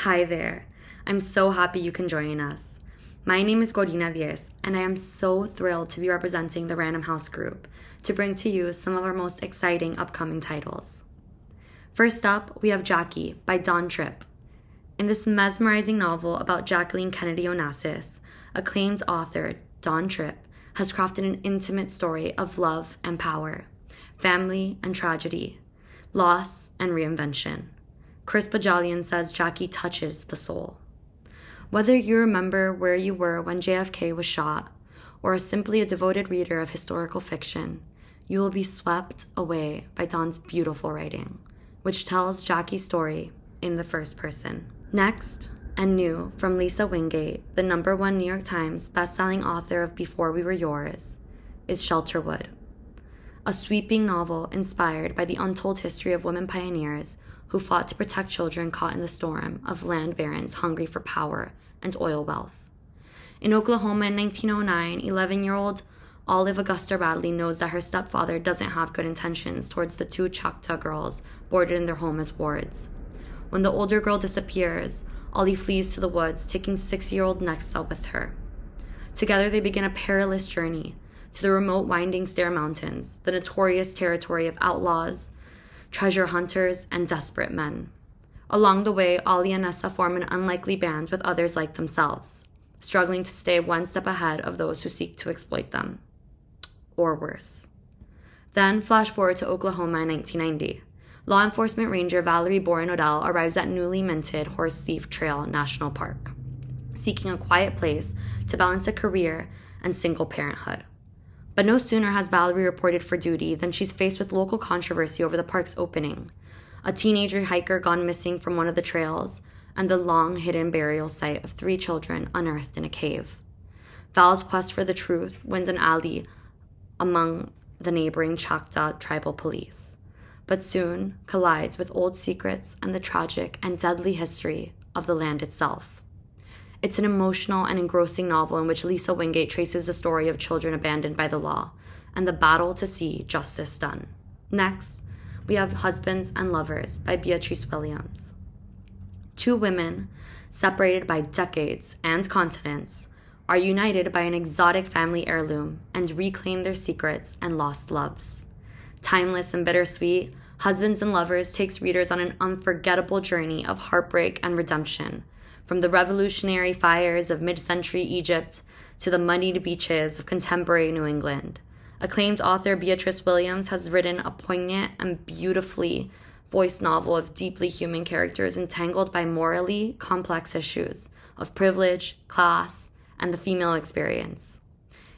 Hi there. I'm so happy you can join us. My name is Corina Diez, and I am so thrilled to be representing the Random House Group to bring to you some of our most exciting upcoming titles. First up, we have Jackie by Dawn Tripp. In this mesmerizing novel about Jacqueline Kennedy Onassis, acclaimed author Dawn Tripp has crafted an intimate story of love and power, family and tragedy, loss and reinvention. Chris Bajalian says Jackie touches the soul. Whether you remember where you were when JFK was shot, or are simply a devoted reader of historical fiction, you will be swept away by Dawn's beautiful writing, which tells Jackie's story in the first person. Next, and new from Lisa Wingate, the #1 New York Times bestselling author of Before We Were Yours, is Shelterwood, a sweeping novel inspired by the untold history of women pioneers who fought to protect children caught in the storm of land barons hungry for power and oil wealth. In Oklahoma in 1909, 11-year-old Olive Augusta Radley knows that her stepfather doesn't have good intentions towards the two Choctaw girls boarded in their home as wards. When the older girl disappears, Ollie flees to the woods, taking 6-year-old Nexta with her. Together they begin a perilous journey to the remote winding Stair Mountains, the notorious territory of outlaws, treasure hunters, and desperate men. Along the way, Ollie and Nessa form an unlikely band with others like themselves, struggling to stay one step ahead of those who seek to exploit them. Or worse. Then, flash forward to Oklahoma in 1990. Law enforcement ranger Valerie Boren Odell arrives at newly minted Horse Thief Trail National Park, seeking a quiet place to balance a career and single parenthood. But no sooner has Valerie reported for duty than she's faced with local controversy over the park's opening, a teenager hiker gone missing from one of the trails, and the long-hidden burial site of 3 children unearthed in a cave. Val's quest for the truth wins an ally among the neighboring Choctaw tribal police, but soon collides with old secrets and the tragic and deadly history of the land itself. It's an emotional and engrossing novel in which Lisa Wingate traces the story of children abandoned by the law and the battle to see justice done. Next, we have Husbands and Lovers by Beatrice Williams. 2 women, separated by decades and continents, are united by an exotic family heirloom and reclaim their secrets and lost loves. Timeless and bittersweet, Husbands and Lovers takes readers on an unforgettable journey of heartbreak and redemption, from the revolutionary fires of mid-century Egypt to the muddied beaches of contemporary New England. Acclaimed author Beatrice Williams has written a poignant and beautifully voiced novel of deeply human characters entangled by morally complex issues of privilege, class, and the female experience.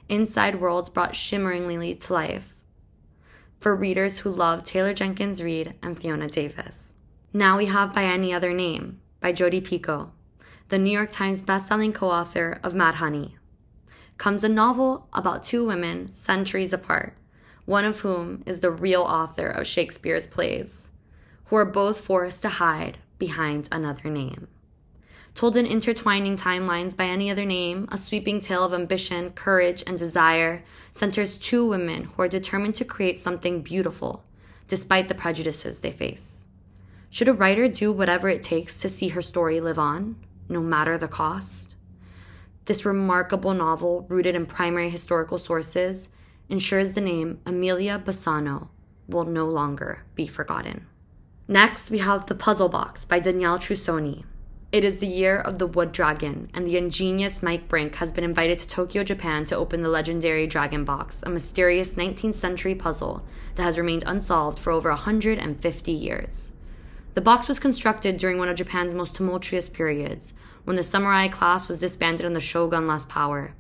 Inside Worlds brought shimmeringly to life for readers who love Taylor Jenkins Reid and Fiona Davis. Now we have By Any Other Name by Jodi Picoult, the New York Times bestselling co-author of Mad Honey. Comes a novel about 2 women centuries apart, one of whom is the real author of Shakespeare's plays, who are both forced to hide behind another name. Told in intertwining timelines, By Any Other Name, a sweeping tale of ambition, courage, and desire, centers 2 women who are determined to create something beautiful, despite the prejudices they face. Should a writer do whatever it takes to see her story live on, no matter the cost? This remarkable novel, rooted in primary historical sources, ensures the name Amelia Bassano will no longer be forgotten. Next, we have The Puzzle Box by Danielle Trussoni. It is the year of the Wood Dragon, and the ingenious Mike Brink has been invited to Tokyo, Japan to open the legendary Dragon Box, a mysterious 19th century puzzle that has remained unsolved for over 150 years. The box was constructed during one of Japan's most tumultuous periods, when the samurai class was disbanded and the shogun lost power.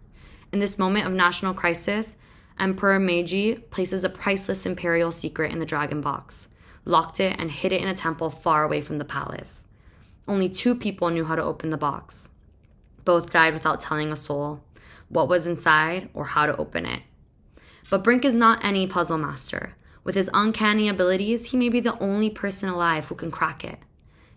In this moment of national crisis, Emperor Meiji places a priceless imperial secret in the Dragon Box, locked it, and hid it in a temple far away from the palace. Only 2 people knew how to open the box. Both died without telling a soul what was inside or how to open it. But Brink is not any puzzle master. With his uncanny abilities, he may be the only person alive who can crack it.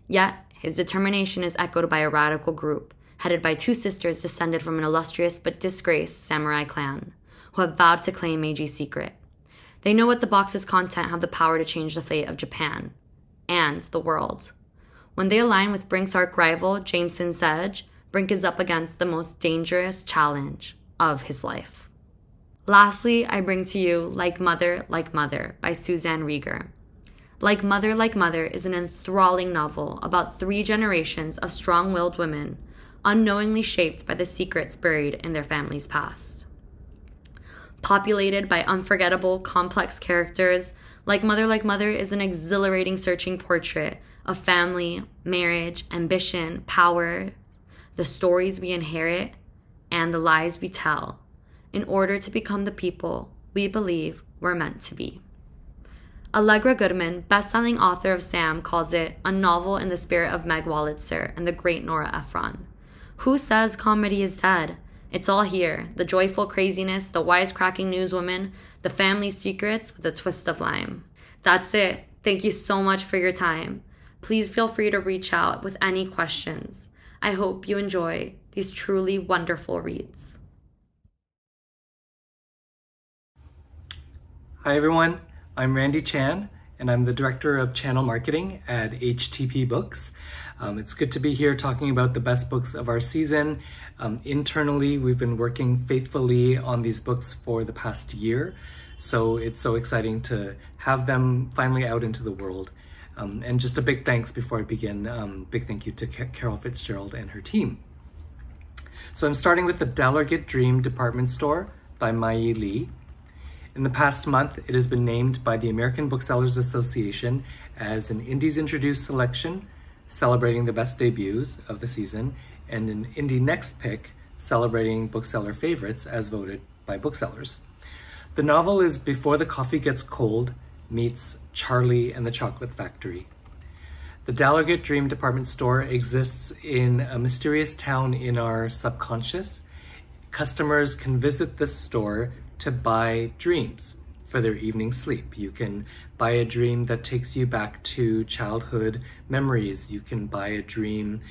Yet, his determination is echoed by a radical group, headed by 2 sisters descended from an illustrious but disgraced samurai clan, who have vowed to claim Meiji's secret. They know what the box's content have the power to change the fate of Japan and the world. When they align with Brink's arch rival, Jameson Sedge, Brink is up against the most dangerous challenge of his life. Lastly, I bring to you Like Mother by Suzanne Rieger. Like Mother is an enthralling novel about 3 generations of strong-willed women, unknowingly shaped by the secrets buried in their family's past. Populated by unforgettable, complex characters, Like Mother is an exhilarating searching portrait of family, marriage, ambition, power, the stories we inherit, and the lies we tell in order to become the people we believe we're meant to be. Allegra Goodman, best-selling author of Sam, calls it a novel in the spirit of Meg Wolitzer and the great Nora Ephron. Who says comedy is dead? It's all here. The joyful craziness, the wisecracking newswoman, the family secrets with a twist of lime. That's it. Thank you so much for your time. Please feel free to reach out with any questions. I hope you enjoy these truly wonderful reads. Hi everyone, I'm Randy Chan, and I'm the Director of Channel Marketing at HTP Books. It's good to be here talking about the best books of our season. Internally, we've been working faithfully on these books for the past year, so it's so exciting to have them finally out into the world. And just a big thanks before I begin, big thank you to Carol Fitzgerald and her team. So I'm starting with The Dallergit Dream Department Store by Mai Lee. In the past month, it has been named by the American Booksellers Association as an Indies Introduced selection, celebrating the best debuts of the season, and an Indie Next Pick, celebrating bookseller favorites as voted by booksellers. The novel is Before the Coffee Gets Cold meets Charlie and the Chocolate Factory. The Dallergit Dream Department Store exists in a mysterious town in our subconscious. Customers can visit this store to buy dreams for their evening sleep. You can buy a dream that takes you back to childhood memories. You can buy a dream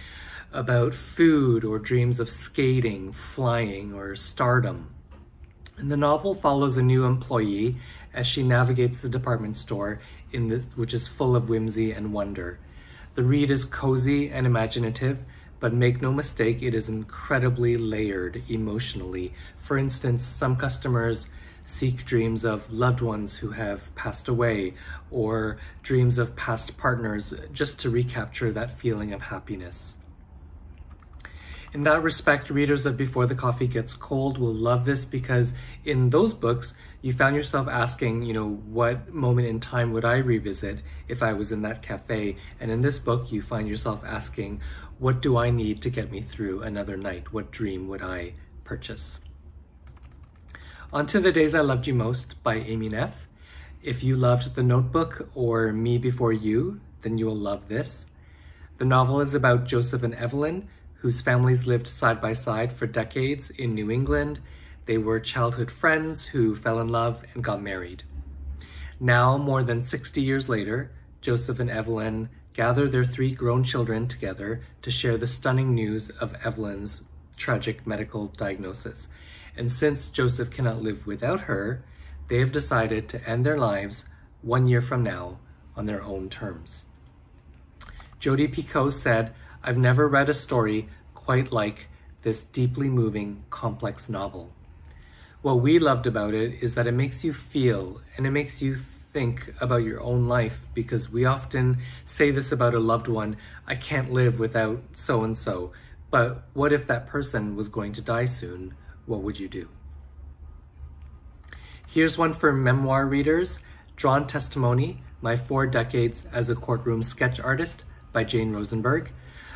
about food or dreams of skating, flying, or stardom. And the novel follows a new employee as she navigates the department store which is full of whimsy and wonder. The read is cozy and imaginative, but make no mistake, it is incredibly layered emotionally. For instance, some customers seek dreams of loved ones who have passed away, or dreams of past partners, just to recapture that feeling of happiness. In that respect, readers of Before the Coffee Gets Cold will love this, because in those books, you found yourself asking, what moment in time would I revisit if I was in that cafe? And in this book, you find yourself asking, what do I need to get me through another night? What dream would I purchase? On to The Days I Loved You Most by Amy Neff. If you loved The Notebook or Me Before You, then you will love this. The novel is about Joseph and Evelyn, whose families lived side by side for decades in New England. They were childhood friends who fell in love and got married. Now, more than 60 years later, Joseph and Evelyn gather their 3 grown children together to share the stunning news of Evelyn's tragic medical diagnosis. And since Joseph cannot live without her, they have decided to end their lives 1 year from now on their own terms. Jodi Picoult said, "I've never read a story quite like this deeply moving, complex novel." What we loved about it is that it makes you feel, and it makes you think about your own life, because we often say this about a loved one, I can't live without so-and-so, but what if that person was going to die soon? What would you do? Here's one for memoir readers, Drawn Testimony, My 4 Decades as a Courtroom Sketch Artist by Jane Rosenberg.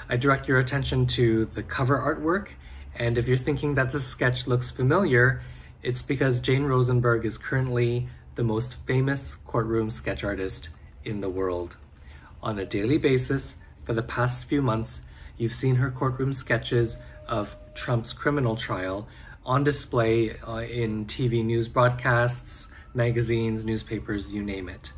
I direct your attention to the cover artwork, and if you're thinking that the sketch looks familiar, it's because Jane Rosenberg is currently the most famous courtroom sketch artist in the world. On a daily basis, for the past few months, you've seen her courtroom sketches of Trump's criminal trial on display in TV news broadcasts, magazines, newspapers, you name it.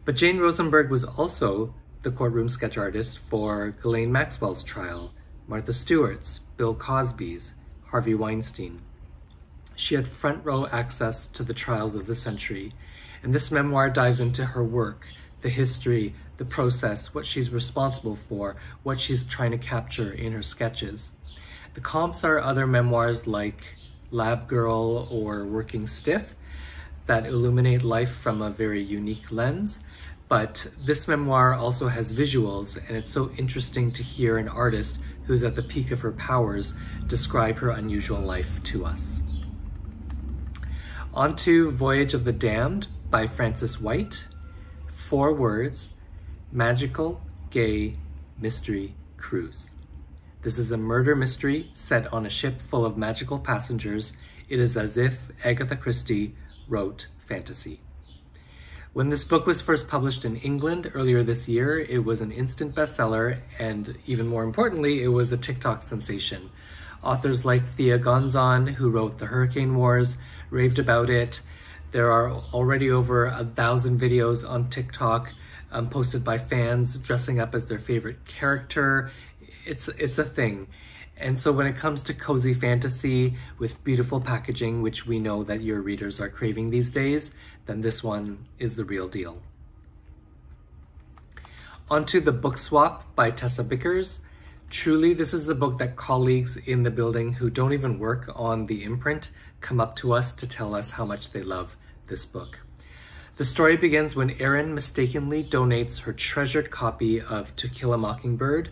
But Jane Rosenberg was also the courtroom sketch artist for Ghislaine Maxwell's trial, Martha Stewart's, Bill Cosby's, Harvey Weinstein. She had front row access to the trials of the century, and this memoir dives into her work, the history, the process, what she's responsible for, what she's trying to capture in her sketches. The comps are other memoirs like Lab Girl or Working Stiff that illuminate life from a very unique lens. But this memoir also has visuals, and it's so interesting to hear an artist who's at the peak of her powers describe her unusual life to us. On to Voyage of the Damned by Frances White. 4 words: magical, gay, mystery cruise. This is a murder mystery set on a ship full of magical passengers. It is as if Agatha Christie wrote fantasy. When this book was first published in England earlier this year, it was an instant bestseller, and even more importantly, it was a TikTok sensation. Authors like Thea Gonzon, who wrote The Hurricane Wars, raved about it. There are already over 1,000 videos on TikTok posted by fans dressing up as their favorite character. It's a thing. And so when it comes to cozy fantasy with beautiful packaging, which we know that your readers are craving these days, then this one is the real deal. Onto The Book Swap by Tessa Bickers. Truly, this is the book that colleagues in the building who don't even work on the imprint come up to us to tell us how much they love this book. The story begins when Erin mistakenly donates her treasured copy of To Kill a Mockingbird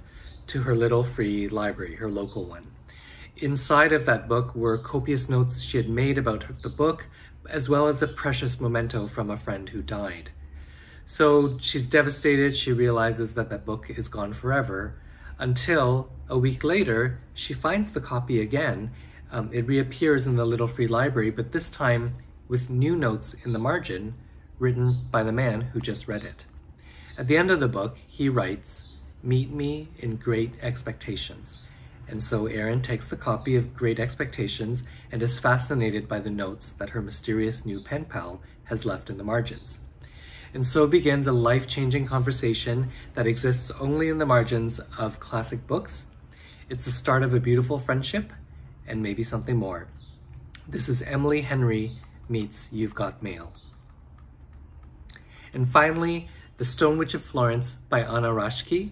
to her little free library, her local one. Inside of that book were copious notes she had made about the book, as well as a precious memento from a friend who died. So she's devastated. She realizes that that book is gone forever, until a week later, she finds the copy again. It reappears in the little free library, but this time with new notes in the margin written by the man who just read it. At the end of the book, he writes, "Meet me in Great Expectations." And so Erin takes the copy of Great Expectations and is fascinated by the notes that her mysterious new pen pal has left in the margins. And so begins a life-changing conversation that exists only in the margins of classic books. It's the start of a beautiful friendship and maybe something more. This is Emily Henry meets You've Got Mail. And finally, The Stone Witch of Florence by Anna Rashki,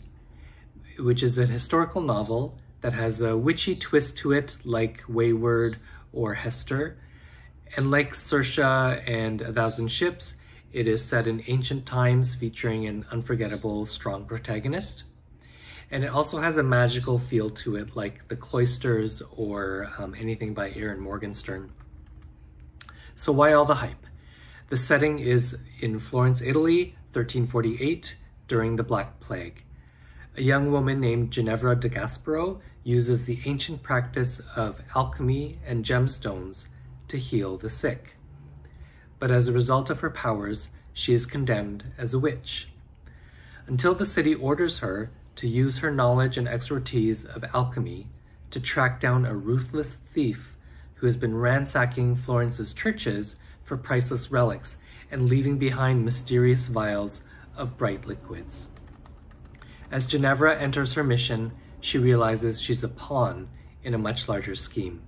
which is a historical novel that has a witchy twist to it, like Wayward or Hester. And like Saoirse and A Thousand Ships, it is set in ancient times, featuring an unforgettable, strong protagonist. And it also has a magical feel to it, like The Cloisters or anything by Erin Morgenstern. So why all the hype? The setting is in Florence, Italy, 1348, during the Black Plague. A young woman named Ginevra de Gaspero uses the ancient practice of alchemy and gemstones to heal the sick. But as a result of her powers, she is condemned as a witch, until the city orders her to use her knowledge and expertise of alchemy to track down a ruthless thief who has been ransacking Florence's churches for priceless relics and leaving behind mysterious vials of bright liquids. As Ginevra enters her mission, she realizes she's a pawn in a much larger scheme.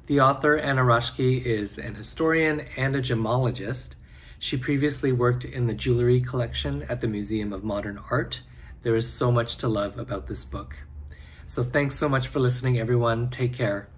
The author, Anna Rashki, is an historian and a gemologist. She previously worked in the jewelry collection at the Museum of Modern Art. There is so much to love about this book. So thanks so much for listening, everyone. Take care.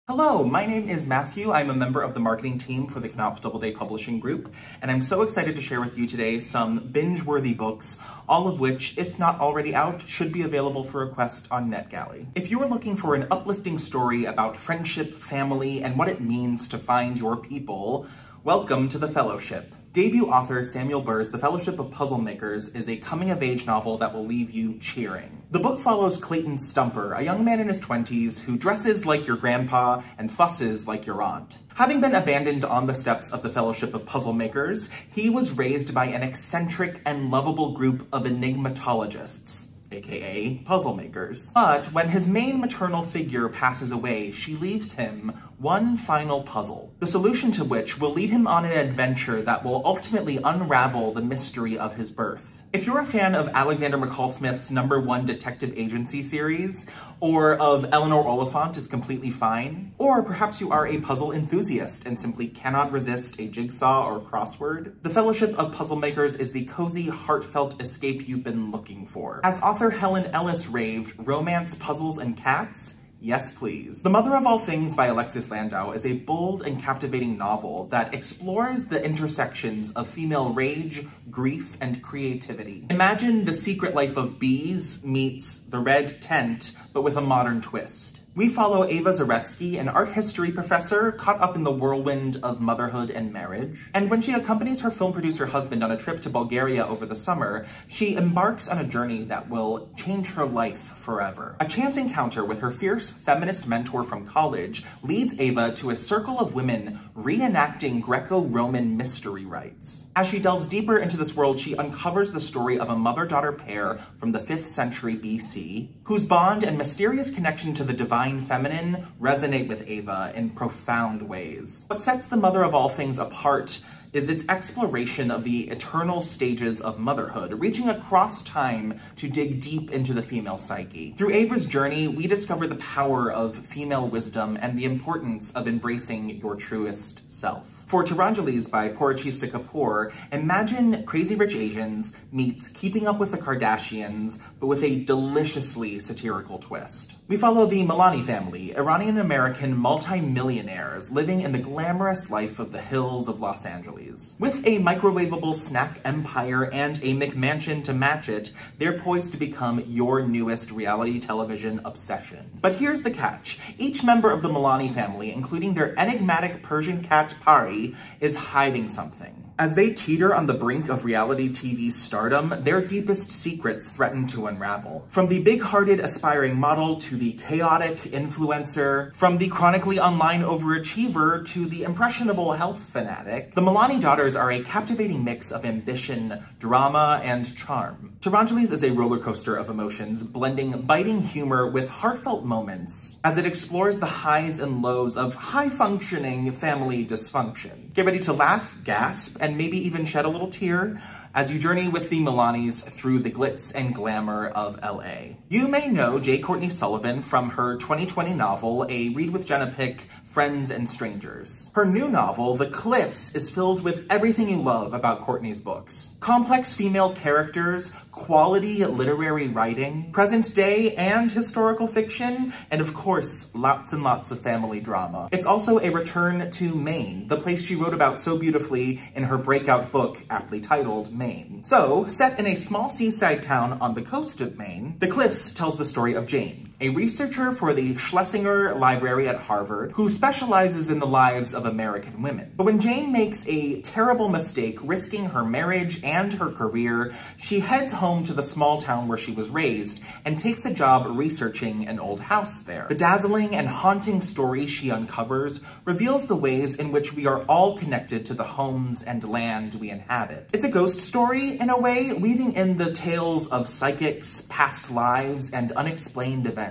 Hello, my name is Matthew. I'm a member of the marketing team for the Knopf Doubleday Publishing Group, and I'm so excited to share with you today some binge-worthy books, all of which, if not already out, should be available for request on NetGalley. If you are looking for an uplifting story about friendship, family, and what it means to find your people, welcome to The Fellowship. Debut author Samuel Burr's The Fellowship of Puzzle Makers is a coming-of-age novel that will leave you cheering. The book follows Clayton Stumper, a young man in his 20s who dresses like your grandpa and fusses like your aunt. Having been abandoned on the steps of the Fellowship of Puzzle Makers, he was raised by an eccentric and lovable group of enigmatologists, aka puzzle makers. But when his main maternal figure passes away, she leaves him one final puzzle, the solution to which will lead him on an adventure that will ultimately unravel the mystery of his birth. If you're a fan of Alexander McCall Smith's #1 detective agency series, or of Eleanor Oliphant is Completely Fine, or perhaps you are a puzzle enthusiast and simply cannot resist a jigsaw or crossword, The Fellowship of Puzzle Makers is the cozy, heartfelt escape you've been looking for. As author Helen Ellis raved, romance, puzzles, and cats? Yes, please. The Mother of All Things by Alexis Landau is a bold and captivating novel that explores the intersections of female rage, grief, and creativity. Imagine The Secret Life of Bees meets The Red Tent, but with a modern twist. We follow Ava Zaretsky, an art history professor caught up in the whirlwind of motherhood and marriage. And when she accompanies her film producer husband on a trip to Bulgaria over the summer, she embarks on a journey that will change her life forever. A chance encounter with her fierce feminist mentor from college leads Ava to a circle of women reenacting Greco-Roman mystery rites. As she delves deeper into this world, she uncovers the story of a mother-daughter pair from the 5th century BC, whose bond and mysterious connection to the divine feminine resonate with Ava in profound ways. What sets The Mother of All Things apart is its exploration of the eternal stages of motherhood, reaching across time to dig deep into the female psyche. Through Ava's journey, we discover the power of female wisdom and the importance of embracing your truest self. For Taranjalis by Purachista Kapoor, imagine Crazy Rich Asians meets Keeping Up with the Kardashians, but with a deliciously satirical twist. We follow the Milani family, Iranian-American multi-millionaires living in the glamorous life of the hills of Los Angeles. With a microwavable snack empire and a McMansion to match it, they're poised to become your newest reality television obsession. But here's the catch. Each member of the Milani family, including their enigmatic Persian cat Pari, is hiding something. As they teeter on the brink of reality TV's stardom, their deepest secrets threaten to unravel. From the big-hearted aspiring model to the chaotic influencer, from the chronically online overachiever to the impressionable health fanatic, the Milani daughters are a captivating mix of ambition, drama, and charm. Taranjalis is a roller coaster of emotions, blending biting humor with heartfelt moments as it explores the highs and lows of high-functioning family dysfunction. Get ready to laugh, gasp, and maybe even shed a little tear as you journey with the Milanis through the glitz and glamour of LA. You may know J. Courtney Sullivan from her 2020 novel, A Read with Jenna Pick, Friends and Strangers. Her new novel, The Cliffs, is filled with everything you love about Courtney's books. Complex female characters, quality literary writing, present day and historical fiction, and of course, lots and lots of family drama. It's also a return to Maine, the place she wrote about so beautifully in her breakout book, aptly titled Maine. So, set in a small seaside town on the coast of Maine, The Cliffs tells the story of Jane, a researcher for the Schlesinger Library at Harvard who specializes in the lives of American women. But when Jane makes a terrible mistake, risking her marriage and her career, she heads home to the small town where she was raised and takes a job researching an old house there. The dazzling and haunting story she uncovers reveals the ways in which we are all connected to the homes and land we inhabit. It's a ghost story, in a way, weaving in the tales of psychics, past lives, and unexplained events.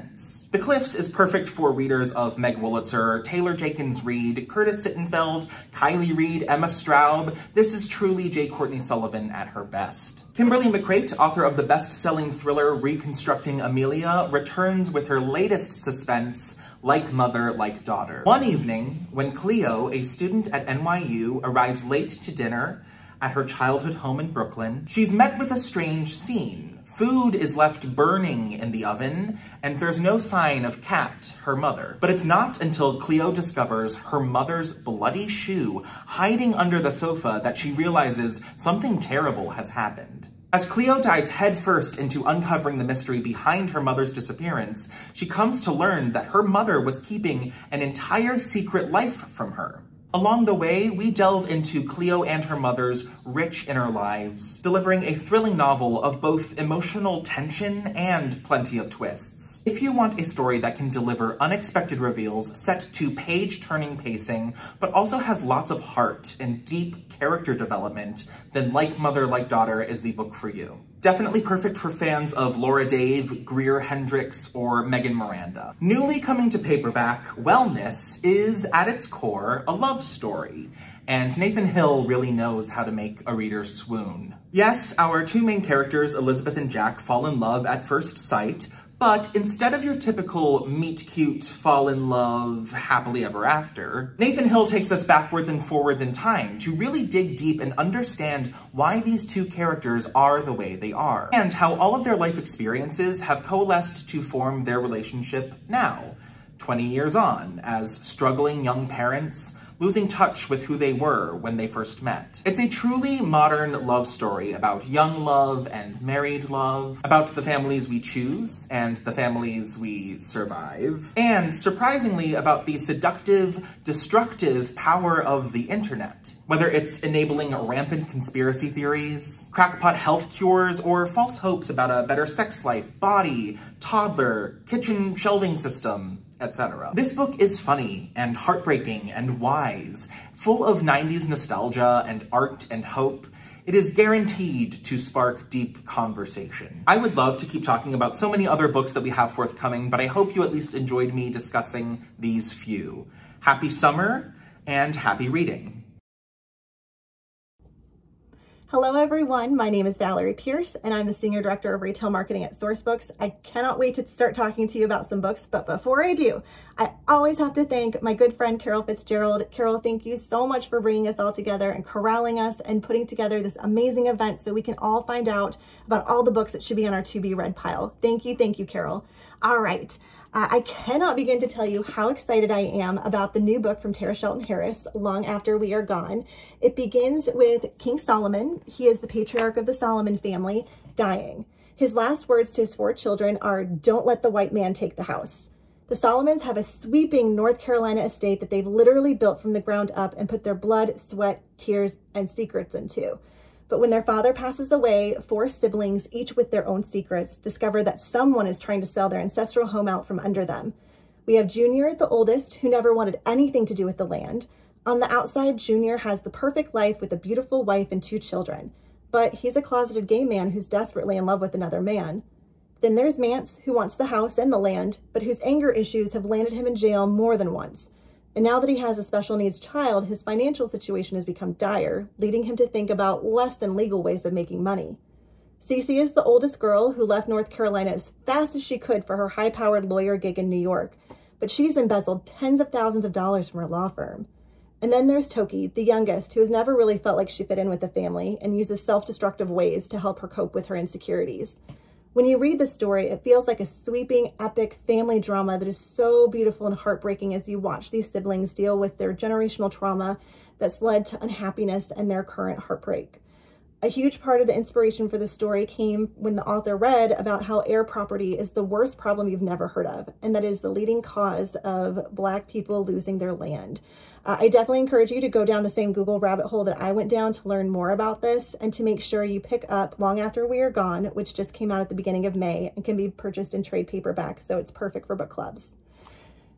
The Cliffs is perfect for readers of Meg Wolitzer, Taylor Jenkins Reid, Curtis Sittenfeld, Kylie Reid, Emma Straub. This is truly J. Courtney Sullivan at her best. Kimberly McCreight, author of the best-selling thriller Reconstructing Amelia, returns with her latest suspense, Like Mother, Like Daughter. One evening, when Cleo, a student at NYU, arrives late to dinner at her childhood home in Brooklyn, she's met with a strange scene. Food is left burning in the oven, and there's no sign of Kat, her mother. But it's not until Cleo discovers her mother's bloody shoe hiding under the sofa that she realizes something terrible has happened. As Cleo dives headfirst into uncovering the mystery behind her mother's disappearance, she comes to learn that her mother was keeping an entire secret life from her. Along the way, we delve into Cleo and her mother's rich inner lives, delivering a thrilling novel of both emotional tension and plenty of twists. If you want a story that can deliver unexpected reveals set to page-turning pacing, but also has lots of heart and deep character development, then Like Mother, Like Daughter is the book for you. Definitely perfect for fans of Laura Dave, Greer Hendricks, or Megan Miranda. Newly coming to paperback, Wellness is, at its core, a love story, and Nathan Hill really knows how to make a reader swoon. Yes, our two main characters, Elizabeth and Jack, fall in love at first sight, but instead of your typical meet cute, fall in love, happily ever after, Nathan Hill takes us backwards and forwards in time to really dig deep and understand why these two characters are the way they are, and how all of their life experiences have coalesced to form their relationship now, 20 years on, as struggling young parents, losing touch with who they were when they first met. It's a truly modern love story about young love and married love, about the families we choose and the families we survive, and surprisingly about the seductive, destructive power of the internet. Whether it's enabling rampant conspiracy theories, crackpot health cures, or false hopes about a better sex life, body, toddler, kitchen shelving system, etc. This book is funny and heartbreaking and wise, full of 90s nostalgia and art and hope. It is guaranteed to spark deep conversation. I would love to keep talking about so many other books that we have forthcoming, but I hope you at least enjoyed me discussing these few. Happy summer and happy reading. Hello everyone, my name is Valerie Pierce and I'm the Senior Director of Retail Marketing at Sourcebooks. I cannot wait to start talking to you about some books, but before I do, I always have to thank my good friend Carol Fitzgerald. Carol, thank you so much for bringing us all together and corralling us and putting together this amazing event so we can all find out about all the books that should be on our to-be-read pile. Thank you, Carol. All right. I cannot begin to tell you how excited I am about the new book from Tara Shelton Harris, Long After We Are Gone. It begins with King Solomon. He is the patriarch of the Solomon family, dying. His last words to his 4 children are, "Don't let the white man take the house." The Solomons have a sweeping North Carolina estate that they've literally built from the ground up and put their blood, sweat, tears, and secrets into. But when their father passes away, 4 siblings, each with their own secrets, discover that someone is trying to sell their ancestral home out from under them. We have Junior, the oldest, who never wanted anything to do with the land. On the outside, Junior has the perfect life with a beautiful wife and 2 children. But he's a closeted gay man who's desperately in love with another man. Then there's Mance, who wants the house and the land, but whose anger issues have landed him in jail more than once. And now that he has a special needs child, his financial situation has become dire, leading him to think about less than legal ways of making money. Cece is the oldest girl who left North Carolina as fast as she could for her high-powered lawyer gig in New York, but she's embezzled tens of thousands of dollars from her law firm. And then there's Toki, the youngest, who has never really felt like she fit in with the family and uses self-destructive ways to help her cope with her insecurities. When you read the story, it feels like a sweeping, epic family drama that is so beautiful and heartbreaking as you watch these siblings deal with their generational trauma that's led to unhappiness and their current heartbreak. A huge part of the inspiration for the story came when the author read about how heir property is the worst problem you've never heard of, and that is the leading cause of Black people losing their land. I definitely encourage you to go down the same Google rabbit hole that I went down to learn more about this and to make sure you pick up Long After We Are Gone, which just came out at the beginning of May and can be purchased in trade paperback, so it's perfect for book clubs.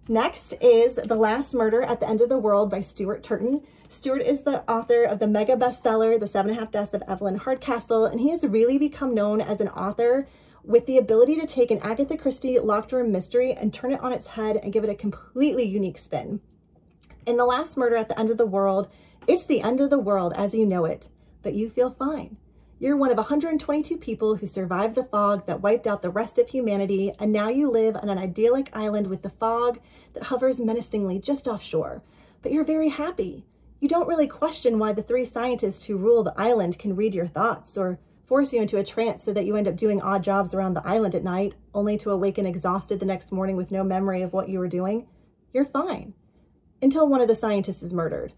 Next is The Last Murder at the End of the World by Stuart Turton. Stuart is the author of the mega bestseller, The 7.5 Deaths of Evelyn Hardcastle, and he has really become known as an author with the ability to take an Agatha Christie locked room mystery and turn it on its head and give it a completely unique spin. In The Last Murder at the End of the World, it's the end of the world as you know it, but you feel fine. You're one of 122 people who survived the fog that wiped out the rest of humanity, and now you live on an idyllic island with the fog that hovers menacingly just offshore. But you're very happy. You don't really question why the 3 scientists who rule the island can read your thoughts or force you into a trance so that you end up doing odd jobs around the island at night, only to awaken exhausted the next morning with no memory of what you were doing. You're fine. Until one of the scientists is murdered,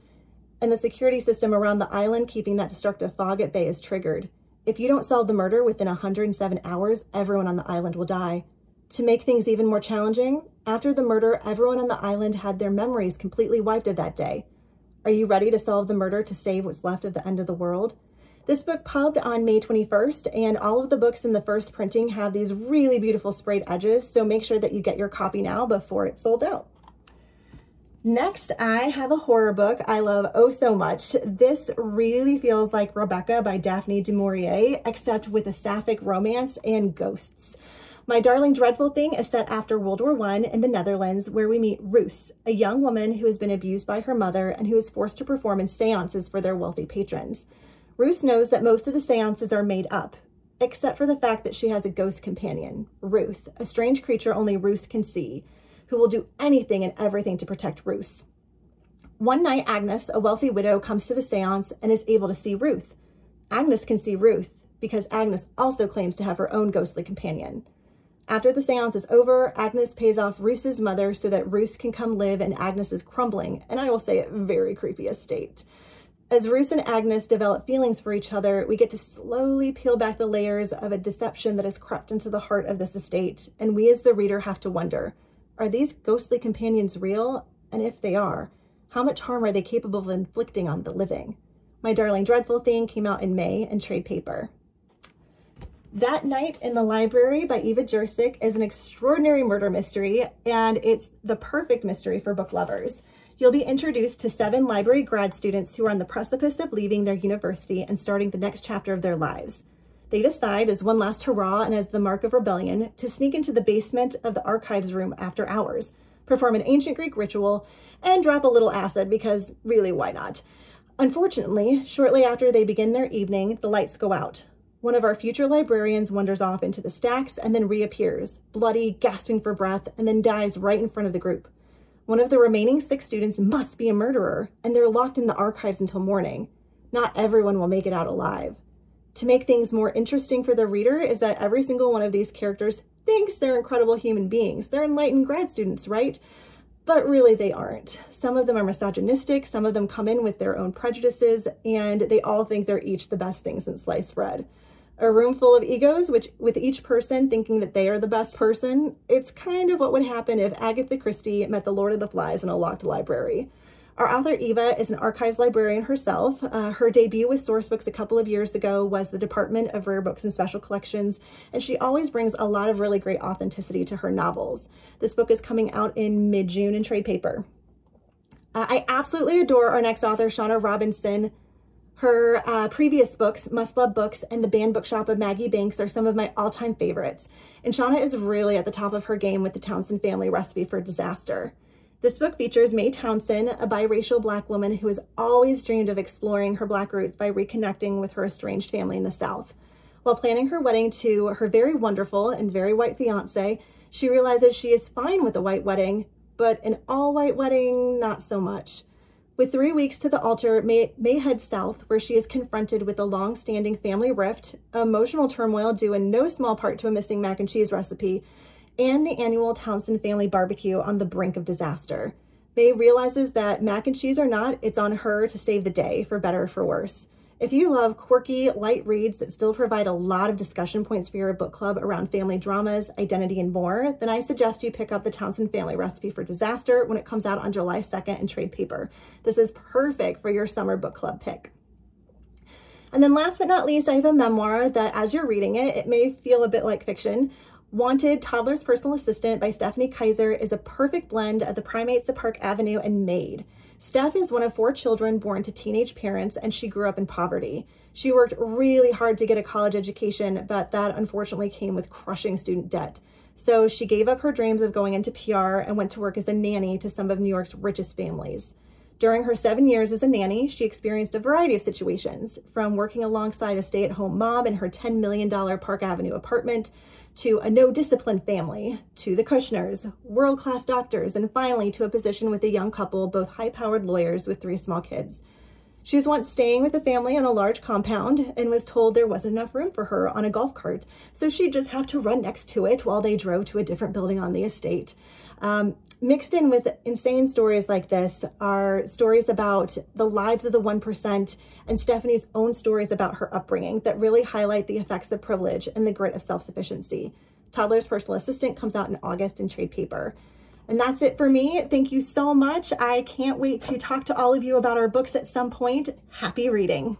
and the security system around the island keeping that destructive fog at bay is triggered. If you don't solve the murder within 107 hours, everyone on the island will die. To make things even more challenging, after the murder, everyone on the island had their memories completely wiped of that day. Are you ready to solve the murder to save what's left of the end of the world? This book pubbed on May 21st, and all of the books in the first printing have these really beautiful sprayed edges, so make sure that you get your copy now before it's sold out. Next, I have a horror book I love oh so much. This really feels like Rebecca by Daphne du Maurier, except with a sapphic romance and ghosts. My Darling Dreadful Thing is set after World War I in the Netherlands, where we meet Roos, a young woman who has been abused by her mother and who is forced to perform in seances for their wealthy patrons. Ruth knows that most of the seances are made up, except for the fact that she has a ghost companion, Ruth, a strange creature only Ruth can see, who will do anything and everything to protect Ruth. One night, Agnes, a wealthy widow, comes to the seance and is able to see Ruth. Agnes can see Ruth because Agnes also claims to have her own ghostly companion. After the seance is over, Agnes pays off Ruth's mother so that Ruth can come live in Agnes's crumbling, and I will say very creepy estate. As Ruth and Agnes develop feelings for each other, we get to slowly peel back the layers of a deception that has crept into the heart of this estate, and we as the reader have to wonder, are these ghostly companions real? And if they are, how much harm are they capable of inflicting on the living? My Darling Dreadful Thing came out in May in trade paper. That Night in the Library by Eva Jersic is an extraordinary murder mystery, and it's the perfect mystery for book lovers. You'll be introduced to 7 library grad students who are on the precipice of leaving their university and starting the next chapter of their lives. They decide, as one last hurrah and as the mark of rebellion, to sneak into the basement of the archives room after hours, perform an ancient Greek ritual, and drop a little acid because really, why not? Unfortunately, shortly after they begin their evening, the lights go out. One of our future librarians wanders off into the stacks and then reappears, bloody, gasping for breath, and then dies right in front of the group. One of the remaining 6 students must be a murderer, and they're locked in the archives until morning. Not everyone will make it out alive. To make things more interesting for the reader is that every single one of these characters thinks they're incredible human beings. They're enlightened grad students, right? But really they aren't. Some of them are misogynistic, some of them come in with their own prejudices, and they all think they're each the best thing since sliced bread. A room full of egos, with each person thinking that they are the best person. It's kind of what would happen if Agatha Christie met the Lord of the Flies in a locked library. Our author Eva is an archives librarian herself. Her debut with Sourcebooks a couple of years ago was the Department of Rare Books and Special Collections, and she always brings a lot of really great authenticity to her novels. This book is coming out in mid-June in trade paper. I absolutely adore our next author, Shauna Robinson. Her previous books, Must Love Books and The Banned Bookshop of Maggie Banks, are some of my all-time favorites. And Shauna is really at the top of her game with the Townsend Family Recipe for Disaster. This book features Mae Townsend, a biracial Black woman who has always dreamed of exploring her Black roots by reconnecting with her estranged family in the South. While planning her wedding to her very wonderful and very white fiance, she realizes she is fine with a white wedding, but an all-white wedding, not so much. With 3 weeks to the altar, Mae heads south, where she is confronted with a long-standing family rift, emotional turmoil due in no small part to a missing mac and cheese recipe, and the annual Townsend family barbecue on the brink of disaster. Mae realizes that mac and cheese or not, it's on her to save the day, for better or for worse. If you love quirky, light reads that still provide a lot of discussion points for your book club around family dramas, identity, and more, then I suggest you pick up the Townsend Family Recipe for Disaster when it comes out on July 2nd in trade paper. This is perfect for your summer book club pick. And then last but not least, I have a memoir that as you're reading it, it may feel a bit like fiction. Wanted, Toddler's Personal Assistant by Stephanie Kaiser is a perfect blend of the primates of Park Avenue and Maid. Steph is one of 4 children born to teenage parents, and she grew up in poverty. She worked really hard to get a college education, but that unfortunately came with crushing student debt. So she gave up her dreams of going into PR and went to work as a nanny to some of New York's richest families. During her 7 years as a nanny, she experienced a variety of situations, from working alongside a stay-at-home mom in her $10 million Park Avenue apartment, to a no-discipline family, to the Kushners, world-class doctors, and finally to a position with a young couple, both high-powered lawyers with 3 small kids. She was once staying with a family on a large compound and was told there wasn't enough room for her on a golf cart, so she'd just have to run next to it while they drove to a different building on the estate. Mixed in with insane stories like this are stories about the lives of the 1% and Stephanie's own stories about her upbringing that really highlight the effects of privilege and the grit of self-sufficiency. Toddler's Personal Assistant comes out in August in trade paper. And that's it for me. Thank you so much. I can't wait to talk to all of you about our books at some point. Happy reading.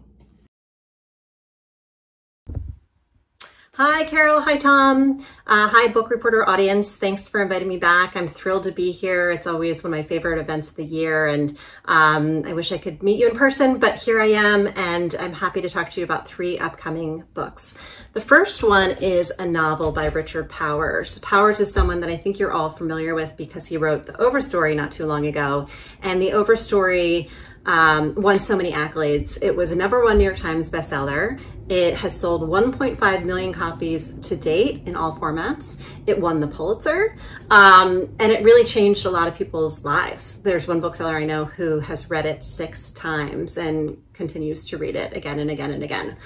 Hi, Carol. Hi, Tom. Hi, book reporter audience. Thanks for inviting me back. I'm thrilled to be here. It's always one of my favorite events of the year, and I wish I could meet you in person, but here I am, and I'm happy to talk to you about 3 upcoming books. The first one is a novel by Richard Powers. Powers is someone that I think you're all familiar with because he wrote The Overstory not too long ago, and The Overstory won so many accolades. It was a #1 New York Times bestseller. It has sold 1.5 million copies to date in all formats. It won the Pulitzer, and it really changed a lot of people's lives. There's one bookseller I know who has read it 6 times and continues to read it again and again and again.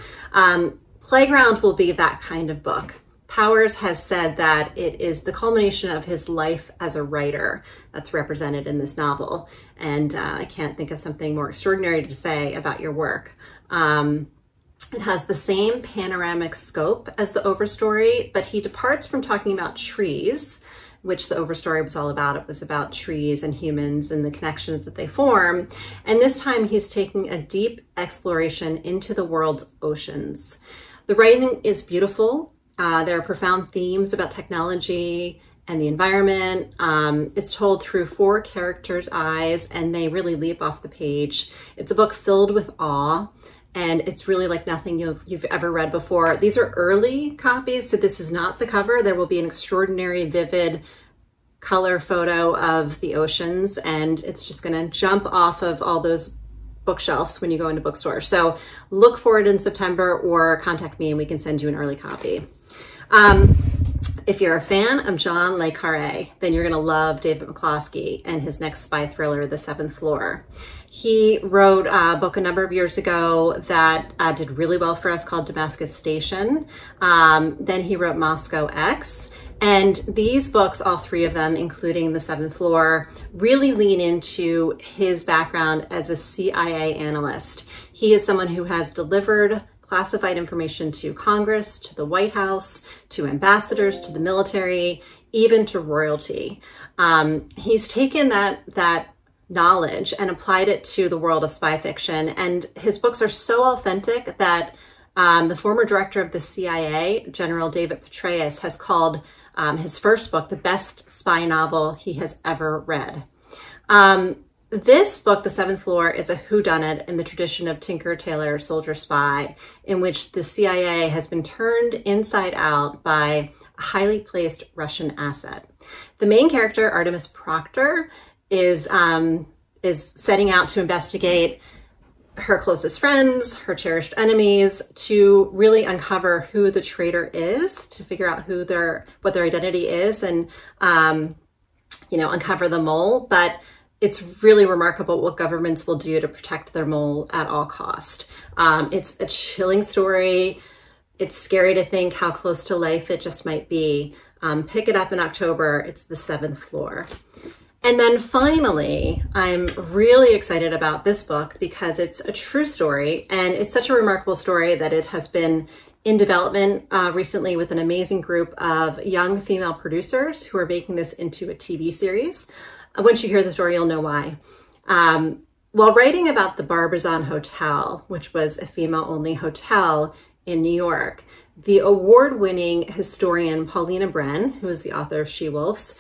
Playground will be that kind of book. Powers has said that it is the culmination of his life as a writer that's represented in this novel. And I can't think of something more extraordinary to say about your work. It has the same panoramic scope as the overstory, but he departs from talking about trees, which the overstory was all about. It was about trees and humans and the connections that they form. And this time he's taking a deep exploration into the world's oceans. The writing is beautiful. There are profound themes about technology and the environment. It's told through 4 characters' eyes, and they really leap off the page. It's a book filled with awe, and it's really like nothing you've ever read before. These are early copies, so this is not the cover. There will be an extraordinary, vivid color photo of the oceans, and it's just gonna jump off of all those bookshelves when you go into bookstores. So look for it in September, or contact me and we can send you an early copy. If you're a fan of John Le Carré, then you're gonna love David McCloskey and his next spy thriller, The Seventh Floor. He wrote a book a number of years ago that did really well for us called Damascus Station. Then he wrote Moscow X. And these books, all 3 of them, including The Seventh Floor, really lean into his background as a CIA analyst. He is someone who has delivered classified information to Congress, to the White House, to ambassadors, to the military, even to royalty. He's taken that knowledge and applied it to the world of spy fiction. And his books are so authentic that the former director of the CIA, General David Petraeus, has called his first book the best spy novel he has ever read. This book, The Seventh Floor, is a whodunit in the tradition of Tinker, Tailor, Soldier, Spy, in which the CIA has been turned inside out by a highly placed Russian asset. The main character, Artemis Proctor, is setting out to investigate her closest friends, her cherished enemies, to really uncover who the traitor is, to figure out what their identity is, and uncover the mole. But it's really remarkable what governments will do to protect their mole at all cost. It's a chilling story. It's scary to think how close to life it just might be. Pick it up in October. It's The Seventh Floor. And then finally, I'm really excited about this book because it's a true story, and it's such a remarkable story that it has been in development recently with an amazing group of young female producers who are making this into a TV series. Once you hear the story, you'll know why. While writing about the Barbizon Hotel, which was a female-only hotel in New York, the award-winning historian Paulina Bren, who is the author of She-Wolves,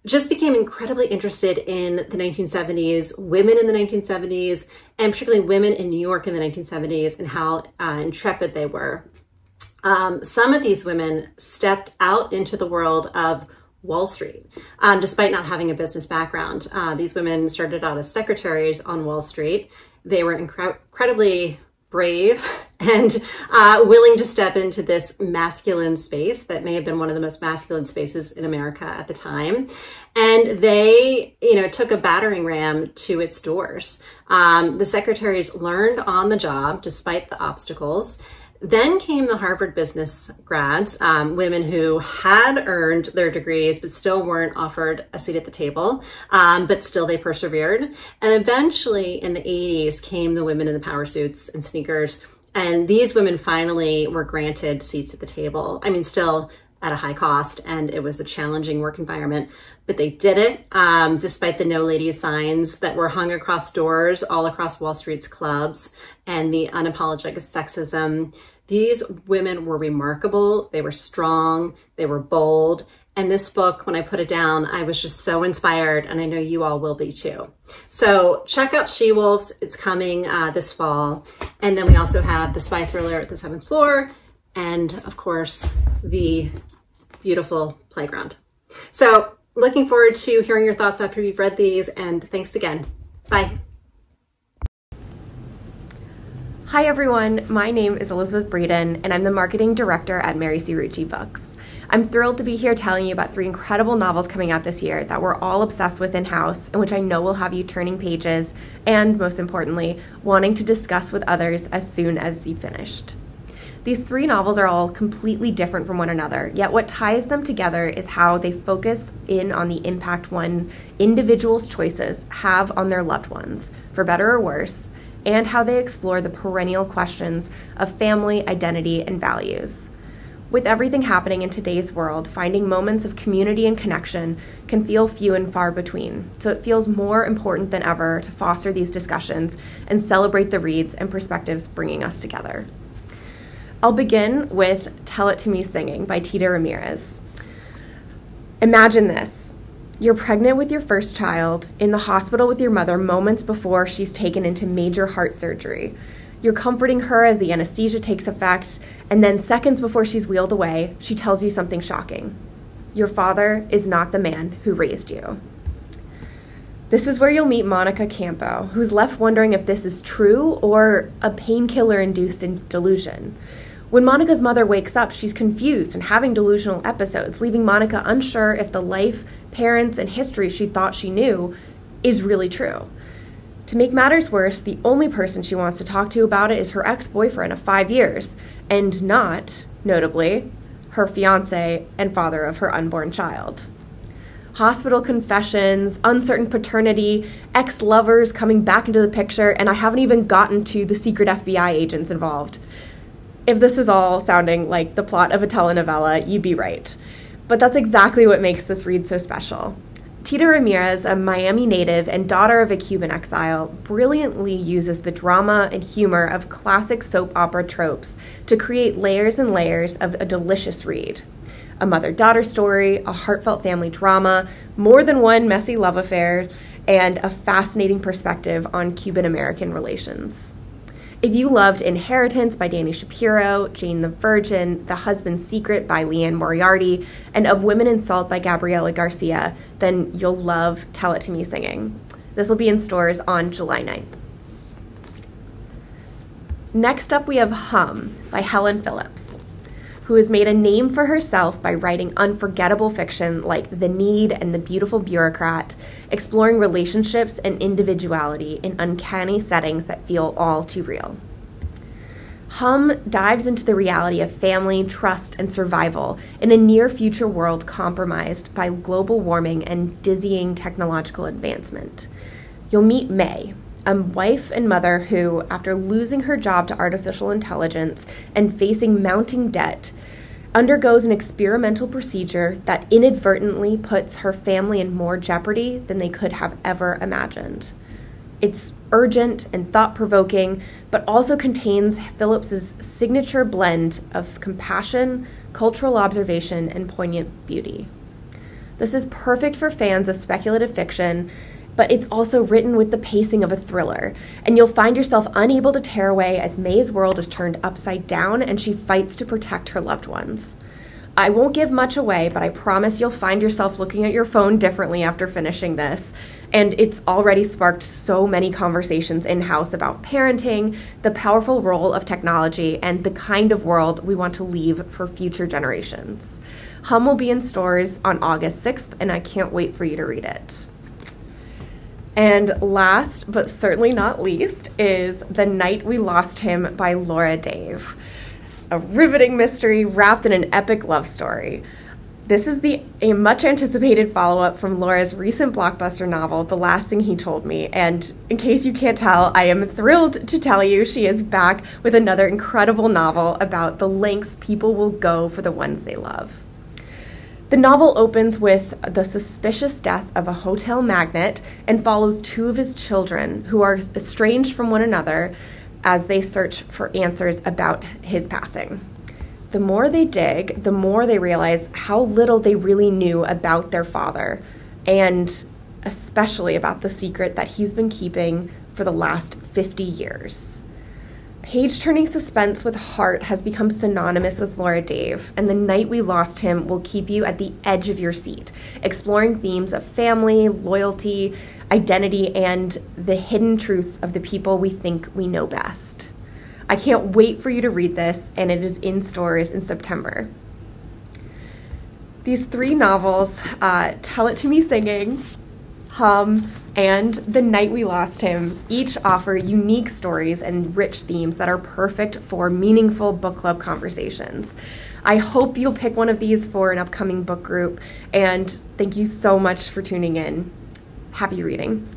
just became incredibly interested in the 1970s, women in the 1970s, and particularly women in New York in the 1970s, and how intrepid they were. Some of these women stepped out into the world of Wall Street, despite not having a business background. These women started out as secretaries on Wall Street. They were incredibly brave and willing to step into this masculine space that may have been one of the most masculine spaces in America at the time. And they, took a battering ram to its doors. The secretaries learned on the job despite the obstacles. Then came the Harvard business grads, women who had earned their degrees but still weren't offered a seat at the table, but still they persevered. And eventually in the 80s came the women in the power suits and sneakers, and these women finally were granted seats at the table. I mean, still at a high cost, and it was a challenging work environment, but they did it despite the no ladies signs that were hung across doors all across Wall Street's clubs and the unapologetic sexism. These women were remarkable. They were strong. They were bold. And this book, when I put it down, I was just so inspired, and I know you all will be too. So check out She-Wolves. It's coming this fall. And then we also have the spy thriller at The Seventh Floor, and of course, the beautiful Playground. So looking forward to hearing your thoughts after you've read these, and thanks again. Bye. Hi everyone, my name is Elizabeth Breeden and I'm the marketing director at Marysue Rucci Books. I'm thrilled to be here telling you about 3 incredible novels coming out this year that we're all obsessed with in-house and which I know will have you turning pages and, most importantly, wanting to discuss with others as soon as you've finished. These 3 novels are all completely different from one another, yet what ties them together is how they focus in on the impact one individual's choices have on their loved ones, for better or worse, and how they explore the perennial questions of family, identity, and values. With everything happening in today's world, finding moments of community and connection can feel few and far between, so it feels more important than ever to foster these discussions and celebrate the reads and perspectives bringing us together. I'll begin with Tell It To Me Singing by Tita Ramirez. Imagine this. You're pregnant with your first child, in the hospital with your mother moments before she's taken into major heart surgery. You're comforting her as the anesthesia takes effect, and then seconds before she's wheeled away, she tells you something shocking. Your father is not the man who raised you. This is where you'll meet Monica Campo, who's left wondering if this is true or a painkiller-induced delusion. When Monica's mother wakes up, she's confused and having delusional episodes, leaving Monica unsure if the life, parents, and history she thought she knew is really true. To make matters worse, the only person she wants to talk to about it is her ex-boyfriend of 5 years, and not, notably, her fiancé and father of her unborn child. Hospital confessions, uncertain paternity, ex-lovers coming back into the picture, and I haven't even gotten to the secret FBI agents involved. If this is all sounding like the plot of a telenovela, you'd be right. But that's exactly what makes this read so special. Tita Ramirez, a Miami native and daughter of a Cuban exile, brilliantly uses the drama and humor of classic soap opera tropes to create layers and layers of a delicious read. A mother-daughter story, a heartfelt family drama, more than one messy love affair, and a fascinating perspective on Cuban-American relations. If you loved Inheritance by Dani Shapiro, Jane the Virgin, The Husband's Secret by Leanne Moriarty, and Of Women in Salt by Gabriela Garcia, then you'll love Tell It To Me Singing. This will be in stores on July 9th. Next up we have Hum by Helen Phillips, who has made a name for herself by writing unforgettable fiction like The Need and The Beautiful Bureaucrat, exploring relationships and individuality in uncanny settings that feel all too real. Hum dives into the reality of family, trust, and survival in a near-future world compromised by global warming and dizzying technological advancement. You'll meet May, a wife and mother who, after losing her job to artificial intelligence and facing mounting debt, undergoes an experimental procedure that inadvertently puts her family in more jeopardy than they could have ever imagined. It's urgent and thought-provoking, but also contains Phillips's signature blend of compassion, cultural observation, and poignant beauty. This is perfect for fans of speculative fiction, but it's also written with the pacing of a thriller, and you'll find yourself unable to tear away as May's world is turned upside down and she fights to protect her loved ones. I won't give much away, but I promise you'll find yourself looking at your phone differently after finishing this, and it's already sparked so many conversations in-house about parenting, the powerful role of technology, and the kind of world we want to leave for future generations. Hum will be in stores on August 6th, and I can't wait for you to read it. And last, but certainly not least, is The Night We Lost Him by Laura Dave. A riveting mystery wrapped in an epic love story. This is a much anticipated follow-up from Laura's recent blockbuster novel, The Last Thing He Told Me. And in case you can't tell, I am thrilled to tell you she is back with another incredible novel about the lengths people will go for the ones they love. The novel opens with the suspicious death of a hotel magnate and follows 2 of his children who are estranged from one another as they search for answers about his passing. The more they dig, the more they realize how little they really knew about their father, and especially about the secret that he's been keeping for the last 50 years. Page-turning suspense with heart has become synonymous with Laura Dave, and The Night We Lost Him will keep you at the edge of your seat, exploring themes of family, loyalty, identity, and the hidden truths of the people we think we know best. I can't wait for you to read this, and it is in stores in September. These 3 novels, Tell It To Me Singing, Hum, and The Night We Lost Him, each offer unique stories and rich themes that are perfect for meaningful book club conversations. I hope you'll pick one of these for an upcoming book group, and thank you so much for tuning in. Happy reading.